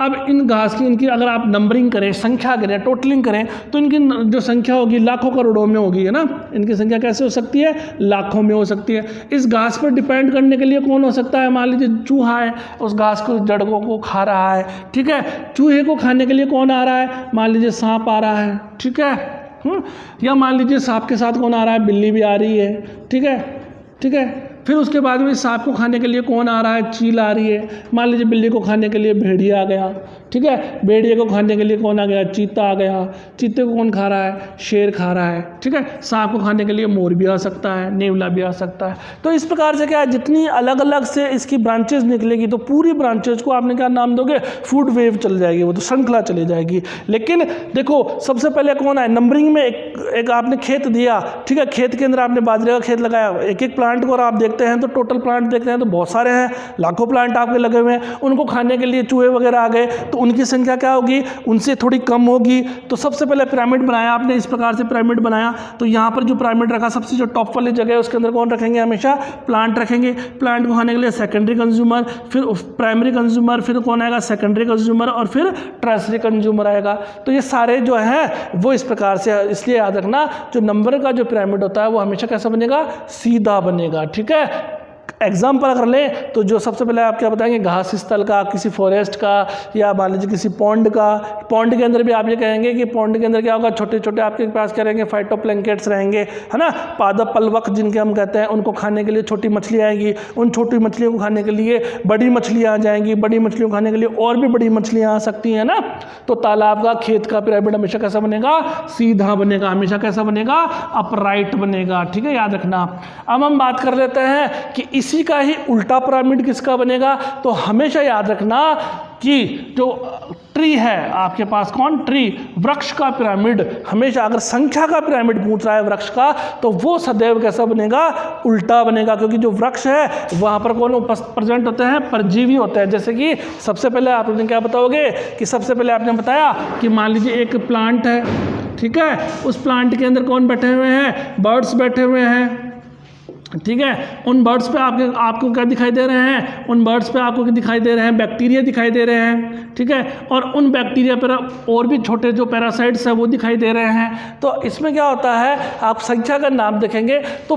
अब इन घास की, इनकी अगर आप नंबरिंग करें, संख्या करें, टोटलिंग करें, तो इनकी जो संख्या होगी लाखों करोड़ों में होगी, है ना। इनकी संख्या कैसे हो सकती है, लाखों में हो सकती है। इस घास पर डिपेंड करने के लिए कौन हो सकता है, मान लीजिए चूहा है, उस घास को जड़ों को खा रहा है, ठीक है। चूहे को खाने के लिए कौन आ रहा है, मान लीजिए सांप आ रहा है, ठीक है, या मान लीजिए सांप के साथ कौन आ रहा है, बिल्ली भी आ रही है, ठीक है, ठीक है। फिर उसके बाद में सांप को खाने के लिए कौन आ रहा है, चील आ रही है। मान लीजिए बिल्ली को खाने के लिए भेड़िया आ गया, ठीक है। भेड़िए को खाने के लिए कौन आ गया, चीता आ गया। चीते को कौन खा रहा है, शेर खा रहा है, ठीक है। सांप को खाने के लिए मोर भी आ सकता है, नेवला भी आ सकता है। तो इस प्रकार से क्या है, जितनी अलग अलग से इसकी ब्रांचेज निकलेगी, तो पूरी ब्रांचेज को आपने क्या नाम दोगे, फूड वेव चल जाएगी, वो तो श्रृंखला चली जाएगी। लेकिन देखो सबसे पहले कौन है, नंबरिंग में एक आपने खेत दिया, ठीक है। खेत के अंदर आपने बाजरे का खेत लगाया, एक एक प्लांट को और आप देखते हैं तो टोटल प्लांट देखते हैं तो बहुत सारे हैं, लाखों प्लांट आपके लगे हुए हैं। उनको खाने के लिए चूहे वगैरह आ गए, तो उनकी संख्या क्या होगी, उनसे थोड़ी कम होगी। तो सबसे पहले पिरामिड बनाया आपने, इस प्रकार से पिरामिड बनाया, तो यहाँ पर जो पिरामिड रखा, सबसे जो टॉप वाली जगह है उसके अंदर कौन रखेंगे, हमेशा प्लांट रखेंगे। प्लांट को खाने के लिए सेकेंडरी कंज्यूमर, फिर प्राइमरी कंज्यूमर, फिर कौन आएगा, सेकेंडरी कंज्यूमर, और फिर टर्सरी कंज्यूमर आएगा। तो ये सारे जो है वो इस प्रकार से, इसलिए याद रखना जो नंबर का जो पिरामिड होता है वो हमेशा कैसा बनेगा, सीधा बनेगा, ठीक है। एग्जाम्पल अगर लें तो जो सबसे पहले आप क्या बताएंगे, घास स्थल का, किसी फॉरेस्ट का, या मान लीजिए किसी पॉन्ड का। पॉन्ड के अंदर भी आप ये कहेंगे कि पॉन्ड के अंदर क्या होगा, छोटे छोटे आपके पास क्या रहेंगे, फाइटोप्लैंक्टन्स रहेंगे, है ना। पादप पलवक जिनके हम कहते हैं, उनको खाने के लिए छोटी मछली आएंगी, उन छोटी मछलियों को खाने के लिए बड़ी मछलियाँ आ जाएंगी, बड़ी मछलियों को खाने के लिए और भी बड़ी मछलियाँ आ सकती हैं ना। तो तालाब का, खेत का पिरामिड हमेशा कैसा बनेगा, सीधा बनेगा, हमेशा कैसा बनेगा, अपराइट बनेगा, ठीक है, याद रखना। अब हम बात कर लेते हैं कि इसी का ही उल्टा पिरामिड किसका बनेगा, तो हमेशा याद रखना कि जो ट्री है आपके पास, कौन, ट्री, वृक्ष का पिरामिड, हमेशा अगर संख्या का पिरामिड पूछ रहा है वृक्ष का, तो वो सदैव कैसा बनेगा, उल्टा बनेगा। क्योंकि जो वृक्ष है वहाँ पर कौन प्रेजेंट होते हैं, परजीवी होते हैं। जैसे कि सबसे पहले आपने क्या बताओगे, कि सबसे पहले आपने बताया कि मान लीजिए एक प्लांट है, ठीक है, उस प्लांट के अंदर कौन बैठे हुए हैं, बर्ड्स बैठे हुए हैं, ठीक है। उन बर्ड्स पे आपको क्या दिखाई दे रहे हैं, उन बर्ड्स पे आपको दिखाई दे रहे हैं बैक्टीरिया दिखाई दे रहे हैं, ठीक है। और उन बैक्टीरिया पर और भी छोटे जो पैरासाइट्स हैं वो दिखाई दे रहे हैं। तो इसमें क्या होता है, आप संख्या का नाम देखेंगे तो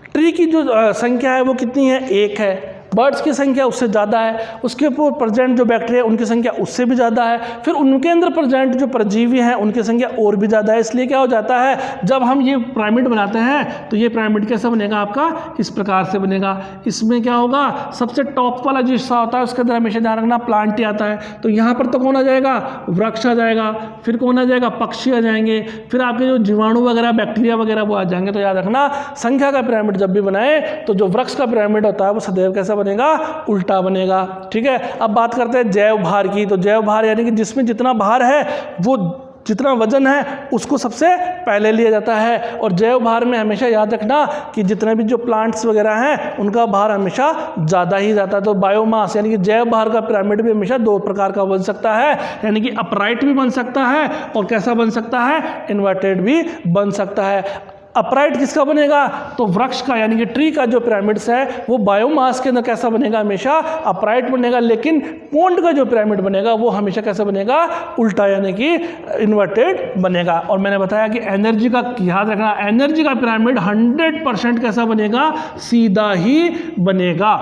ट्री की जो संख्या है वो कितनी है, 1 है। बर्ड्स की संख्या उससे ज़्यादा है, उसके ऊपर प्रेजेंट जो बैक्टीरिया उनकी संख्या उससे भी ज़्यादा है, फिर उनके अंदर प्रेजेंट जो परजीवी हैं उनकी संख्या और भी ज़्यादा है। इसलिए क्या हो जाता है, जब हम ये पिरामिड बनाते हैं तो ये पिरामिड कैसा बनेगा आपका, इस प्रकार से बनेगा। इसमें क्या होगा, सबसे टॉप वाला जो हिस्सा होता है उसके अंदर हमेशा ध्यान रखना प्लांट ही आता है। तो यहाँ पर तो कौन आ जाएगा, वृक्ष आ जाएगा, फिर कौन आ जाएगा, पक्षी आ जाएंगे, फिर आपके जो जीवाणु वगैरह, बैक्टीरिया वगैरह वो आ जाएंगे। तो याद रखना, संख्या का पिरामिड जब भी बनाए तो जो वृक्ष का पिरामिड होता है वो सदैव कैसा बनेगा, उल्टा बनेगा, ठीक है। अब बात करते हैं जैव भार की। तो जैव भार यानी कि जिसमें जितना भार है, वो जितना वजन है उसको सबसे पहले लिया जाता है। और जैव भार में हमेशा याद रखना कि जितने भी जो प्लांट्स वगैरह हैं उनका भार हमेशा ज़्यादा ही जाता है। तो बायोमास यानी कि जैव भार का पिरामिड भी हमेशा 2 प्रकार का बन सकता है, यानी कि अपराइट भी बन सकता है और कैसा बन सकता है, इन्वर्टेड भी बन सकता है। अपराइट किसका बनेगा, तो वृक्ष का यानी कि ट्री का जो पिरामिड्स है वो बायोमास के अंदर कैसा बनेगा, हमेशा अपराइट बनेगा। लेकिन पोन्ड का जो पिरामिड बनेगा वो हमेशा कैसा बनेगा, उल्टा यानी कि इन्वर्टेड बनेगा। और मैंने बताया कि एनर्जी का याद रखना, एनर्जी का पिरामिड 100% कैसा बनेगा, सीधा ही बनेगा।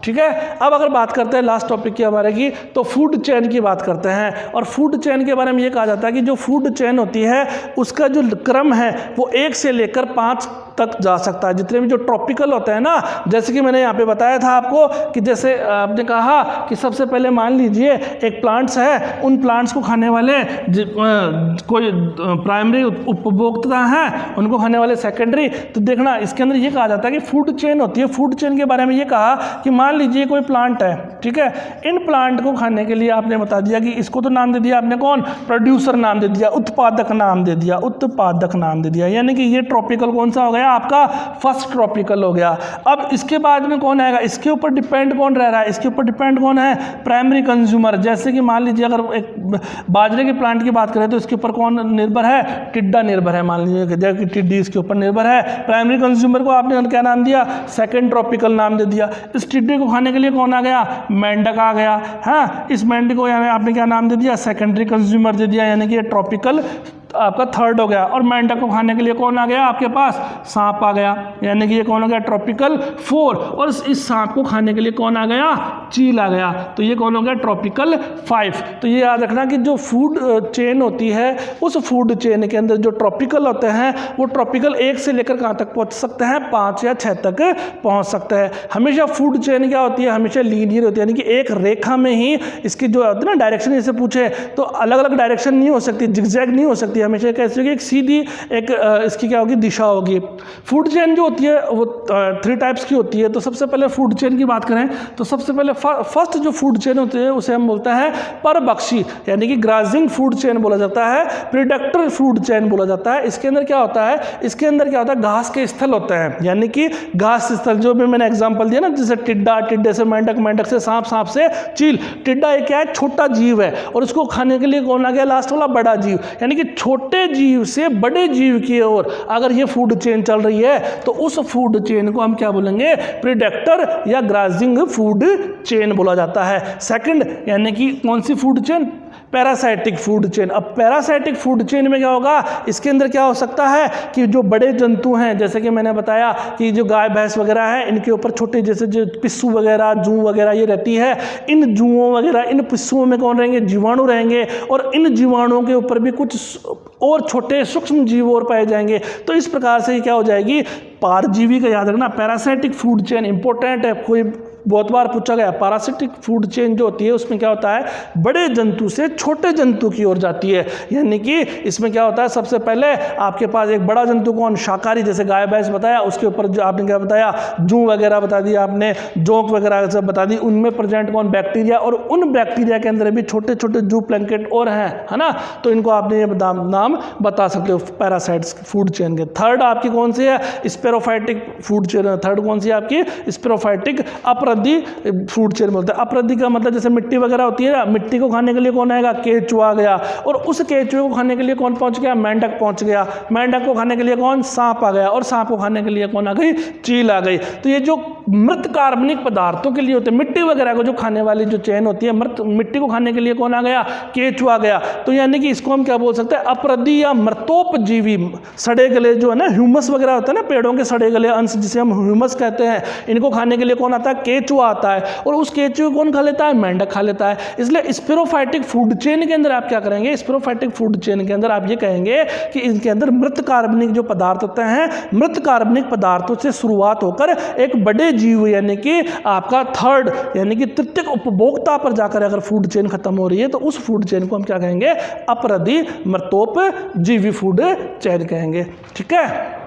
ठीक है, अब अगर बात करते हैं लास्ट टॉपिक की हमारे की, तो फूड चेन की बात करते हैं। और फूड चेन के बारे में ये कहा जाता है कि जो फूड चेन होती है उसका जो क्रम है वो 1 से लेकर 5 तक जा सकता है। जितने भी जो ट्रॉपिकल होते हैं ना, जैसे कि मैंने यहाँ पे बताया था आपको कि जैसे आपने कहा कि सबसे पहले मान लीजिए एक प्लांट्स है, उन प्लांट्स को खाने वाले कोई प्राइमरी उपभोक्ता हैं, उनको खाने वाले सेकेंडरी। तो देखना इसके अंदर ये कहा जाता है कि फूड चेन होती है। फूड चेन के बारे में ये कहा कि मान लीजिए कोई प्लांट है, ठीक है, इन प्लांट को खाने के लिए आपने बता दिया कि इसको तो नाम दे दिया आपने, कौन, प्रोड्यूसर नाम दे दिया, उत्पादक नाम दे दिया, उत्पादक नाम दे दिया, यानी कि ये ट्रॉपिकल कौन सा हो गया आपका, फर्स्ट ट्रॉपिकल हो गया। अब इसके बाद में कौन आएगा, इसके ऊपर डिपेंड कौन रह रहा है, इसके ऊपर डिपेंड कौन है, प्राइमरी कंज्यूमर। जैसे कि मान लीजिए अगर एक बाजरे के प्लांट की बात करें तो इसके ऊपर कौन निर्भर है, टिड्डा निर्भर है। मान लीजिए कि टिड्डी इसके ऊपर निर्भर है। प्राइमरी कंज्यूमर को आपने क्या नाम दिया, सेकंड ट्रॉपिकल नाम दे दिया। इस टिड्डी को खाने के लिए कौन आ गया, मेंढक आ गया। हाँ, इस मेंढक को यानी आपने क्या नाम दे दिया, सेकेंडरी कंज्यूमर दे दिया, यानी कि ये ट्रॉपिकल आपका थर्ड हो गया। और मेंढक को खाने के लिए कौन आ गया आपके पास, सांप आ गया, यानी कि ये कौन हो गया, ट्रॉपिकल 4। और इस सांप को खाने के लिए कौन आ गया, चील आ गया, तो ये कौन हो गया, ट्रॉपिकल 5। तो ये याद रखना कि जो फूड चेन होती है उस फूड चेन के अंदर जो ट्रॉपिकल होते हैं वो ट्रॉपिकल 1 से लेकर कहाँ तक पहुँच सकते हैं, 5 या 6 तक पहुँच सकते हैं। हमेशा फूड चेन क्या होती है, हमेशा लीनियर होती है, यानी कि एक रेखा में ही इसकी जो होती है ना डायरेक्शन, जैसे पूछे तो अलग अलग डायरेक्शन नहीं हो सकती, जिगजैग नहीं हो सकती, हमेशा कैसे होगी, एक सीधी एक इसकी क्या होगी, दिशा होगी। फूड चेन जो होती है वो 3 टाइप्स की होती है। तो सबसे पहले फूड चेन की बात करें तो सबसे पहले फर्स्ट जो फूड चेन होती है उसे हम बोलते हैं परभक्षी, यानी कि ग्राजिंग फूड चेन बोला जाता है, प्रीडेक्टर फूड चेन बोला जाता है। इसके अंदर क्या होता है, इसके अंदर क्या होता है, घास के स्थल होते हैं, यानी कि घास स्थल, जो भी मैंने एग्जाम्पल दिया ना, जैसे टिड्डा, टिड्डे से मेंढक, मेंढक से सांप, सांप से चील। टिड्डा एक क्या है, छोटा जीव है, और उसको खाने के लिए कौन आ गया, लास्ट वाला बड़ा जीव, यानी कि छोटे जीव से बड़े जीव की ओर अगर ये फूड चेन चल रही है तो उस फूड चेन को हम क्या बोलेंगे, प्रीडेक्टर या ग्राजिंग फूड चेन बोला जाता है। सेकंड यानी कि कौन सी food chain, parasitic food chain. अब पैरासाइटिक फूड चेन में क्या होगा, इसके अंदर क्या हो सकता है कि जो बड़े जंतु हैं, जैसे कि मैंने बताया कि जो गाय भैंस वगैरह है, इनके ऊपर छोटे जैसे जो पिस्सू वगैरह, जू वगैरह ये रहती है, इन जूओं वगैरह, इन पिस्सुओं में कौन रहेंगे, जीवाणु रहेंगे, और इन जीवाणुओं के ऊपर भी कुछ और छोटे सूक्ष्म जीव और पाए जाएंगे। तो इस प्रकार से क्या हो जाएगी, पारजीवी का याद रखना, पैरासाइटिक फूड चेन इंपॉर्टेंट है, कोई बहुत बार पूछा गया। पैरासिटिक फूड चेन जो होती है उसमें क्या होता है, बड़े जंतु से छोटे जंतु की ओर जाती है, यानी कि इसमें क्या होता है, सबसे पहले आपके पास एक बड़ा जंतु कौन, शाकाहारी, जैसे गाय भैंस बताया, उसके ऊपर जो आपने क्या बताया, जू वगैरह बता दिया आपने, जोंक वगैरह सब बता दी, उनमें प्रेजेंट कौन, बैक्टीरिया, और उन बैक्टीरिया के अंदर भी छोटे छोटे जू प्लैंकेट और हैं, है ना, तो इनको आपने ये नाम बता सकते हो पैरासाइट्स फूड चेन के। थर्ड आपकी कौन सी है, स्पेरोफाइटिक फूड चेन। थर्ड कौन सी है आपकी, स्पेरोफाइटिक फूड चेन बोलते हैं। अपरदी का मतलब जैसे मिट्टी वगैरह होती है ना, मिट्टी को खाने के लिए कौन आएगा, केंचुआ आ गया, और उस केंचुए को खाने के लिए कौन पहुंच गया, मेंढक पहुंच गया, मेंढक को खाने के लिए कौन, सांप आ गया, और सांप को खाने के लिए कौन आ गई, चील आ गई। तो ये जो मृत कार्बनिक पदार्थों के लिए होते हैं, मिट्टी वगैरह को जो खाने वाली जो चेन होती है, मृत मिट्टी को खाने के लिए कौन आ गया, केंचुआ आ गया। तो यानी कि इसको हम क्या बोल सकते हैं, अपरदी या मृतोपजीवी, सड़े गले जो है ना, ह्यूमस वगैरह होता है ना, पेड़ों के सड़े गले अंश जिसे हम ह्यूमस कहते हैं, इनको खाने के लिए कौन आता है, केंचुआ आता है, और उस केंचुए को कौन खा लेता है, मेंढक खा लेता है। इसलिए स्पेरोफाइटिक फूड चेन के अंदर आप क्या करेंगे, स्पेरोफाइटिक फूड चेन के अंदर आप ये कहेंगे कि इनके अंदर मृत कार्बनिक जो पदार्थ होते हैं, मृत कार्बनिक पदार्थों से शुरुआत होकर एक बड़े जीव यानी कि आपका थर्ड यानी कि तृतीयक उपभोक्ता पर जाकर अगर फूड चेन खत्म हो रही है तो उस फूड चेन को हम क्या कहेंगे, अपरदी मृतोपजीवी फूड चेन कहेंगे। ठीक है।